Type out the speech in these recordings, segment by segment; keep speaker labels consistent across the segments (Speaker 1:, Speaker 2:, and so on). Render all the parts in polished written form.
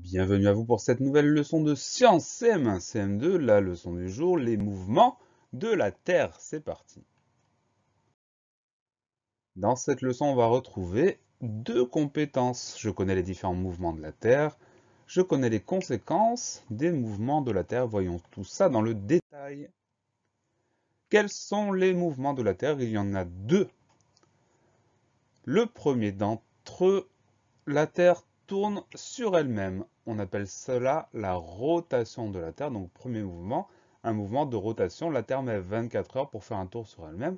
Speaker 1: Bienvenue à vous pour cette nouvelle leçon de sciences CM1, CM2, la leçon du jour, les mouvements de la Terre. C'est parti. Dans cette leçon, on va retrouver deux compétences. Je connais les différents mouvements de la Terre, je connais les conséquences des mouvements de la Terre. Voyons tout ça dans le détail. Quels sont les mouvements de la Terre? Il y en a deux. Le premier d'entre eux, la Terre tourne sur elle-même. On appelle cela la rotation de la Terre. Donc, premier mouvement, un mouvement de rotation. La Terre met 24 heures pour faire un tour sur elle-même.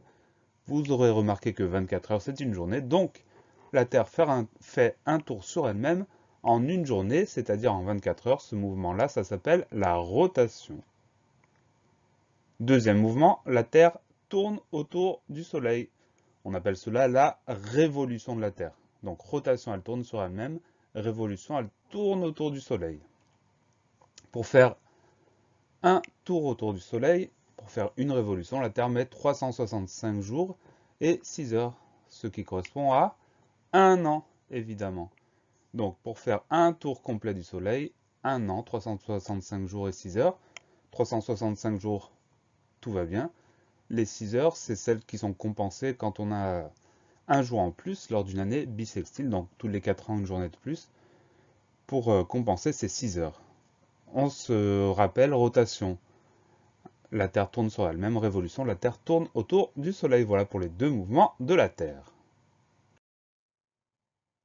Speaker 1: Vous aurez remarqué que 24 heures, c'est une journée. Donc, la Terre fait un tour sur elle-même en une journée, c'est-à-dire en 24 heures. Ce mouvement-là, ça s'appelle la rotation. Deuxième mouvement, la Terre tourne autour du Soleil. On appelle cela la révolution de la Terre. Donc rotation, elle tourne sur elle-même. Révolution, elle tourne autour du Soleil. Pour faire un tour autour du Soleil, pour faire une révolution, la Terre met 365 jours et 6 heures, ce qui correspond à un an, évidemment. Donc pour faire un tour complet du Soleil, un an, 365 jours et 6 heures. 365 jours, tout va bien. Les 6 heures, c'est celles qui sont compensées quand on a un jour en plus lors d'une année bissextile, donc tous les 4 ans une journée de plus, pour compenser ces 6 heures. On se rappelle rotation. La Terre tourne sur elle-même, révolution, la Terre tourne autour du Soleil. Voilà pour les deux mouvements de la Terre.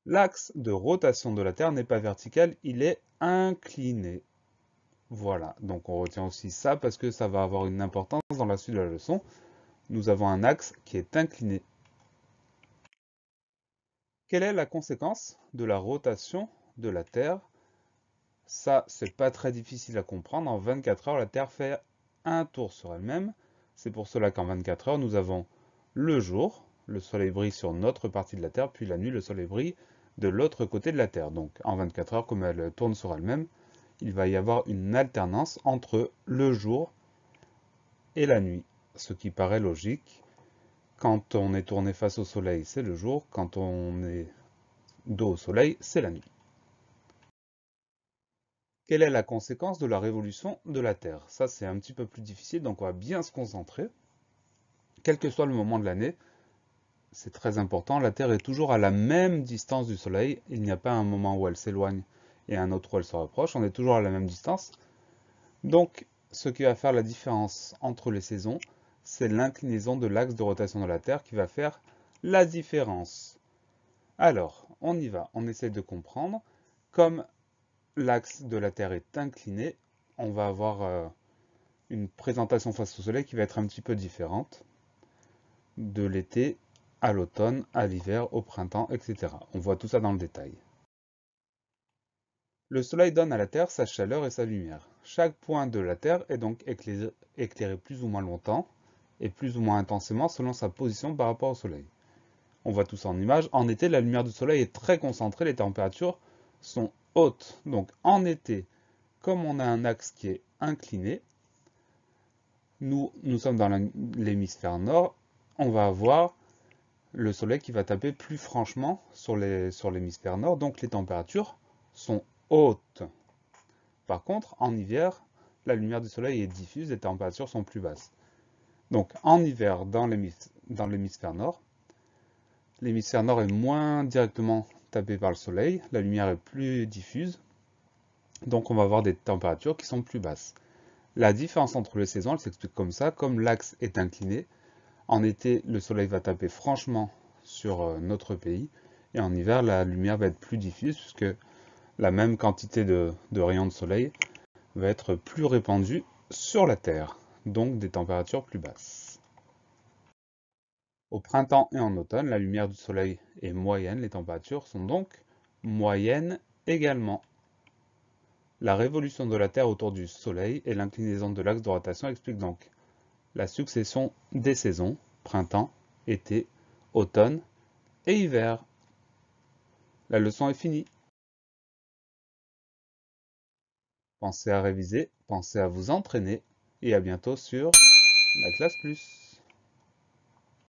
Speaker 1: L'axe de rotation de la Terre n'est pas vertical, il est incliné. Voilà, donc on retient aussi ça parce que ça va avoir une importance dans la suite de la leçon. Nous avons un axe qui est incliné. Quelle est la conséquence de la rotation de la Terre? Ça, c'est pas très difficile à comprendre. En 24 heures, la Terre fait un tour sur elle-même. C'est pour cela qu'en 24 heures, nous avons le jour, le soleil brille sur notre partie de la Terre, puis la nuit, le soleil brille de l'autre côté de la Terre. Donc en 24 heures, comme elle tourne sur elle-même, il va y avoir une alternance entre le jour et la nuit, ce qui paraît logique. Quand on est tourné face au soleil, c'est le jour. Quand on est dos au soleil, c'est la nuit. Quelle est la conséquence de la révolution de la Terre? Ça, c'est un petit peu plus difficile, donc on va bien se concentrer. Quel que soit le moment de l'année, c'est très important, la Terre est toujours à la même distance du Soleil. Il n'y a pas un moment où elle s'éloigne et un autre où elle se rapproche. On est toujours à la même distance. Donc, ce qui va faire la différence entre les saisons, c'est l'inclinaison de l'axe de rotation de la Terre qui va faire la différence. Alors, on y va, on essaie de comprendre. Comme l'axe de la Terre est incliné, on va avoir une présentation face au soleil qui va être un petit peu différente de l'été à l'automne, à l'hiver, au printemps, etc. On voit tout ça dans le détail. Le soleil donne à la Terre sa chaleur et sa lumière. Chaque point de la Terre est donc éclairé plus ou moins longtemps et plus ou moins intensément selon sa position par rapport au soleil. On voit tout ça en image. En été, la lumière du soleil est très concentrée, les températures sont hautes. Donc en été, comme on a un axe qui est incliné, nous sommes dans l'hémisphère nord, on va avoir le soleil qui va taper plus franchement sur l'hémisphère nord, donc les températures sont hautes. Par contre, en hiver, la lumière du soleil est diffuse, les températures sont plus basses. Donc en hiver, dans l'hémisphère nord est moins directement tapé par le soleil, la lumière est plus diffuse, donc on va avoir des températures qui sont plus basses. La différence entre les saisons, elle s'explique comme ça, comme l'axe est incliné, en été, le soleil va taper franchement sur notre pays, et en hiver, la lumière va être plus diffuse, puisque la même quantité de rayons de soleil va être plus répandue sur la Terre, donc des températures plus basses. Au printemps et en automne, la lumière du soleil est moyenne, les températures sont donc moyennes également. La révolution de la Terre autour du soleil et l'inclinaison de l'axe de rotation expliquent donc la succession des saisons, printemps, été, automne et hiver. La leçon est finie. Pensez à réviser, pensez à vous entraîner et à bientôt sur la classe plus.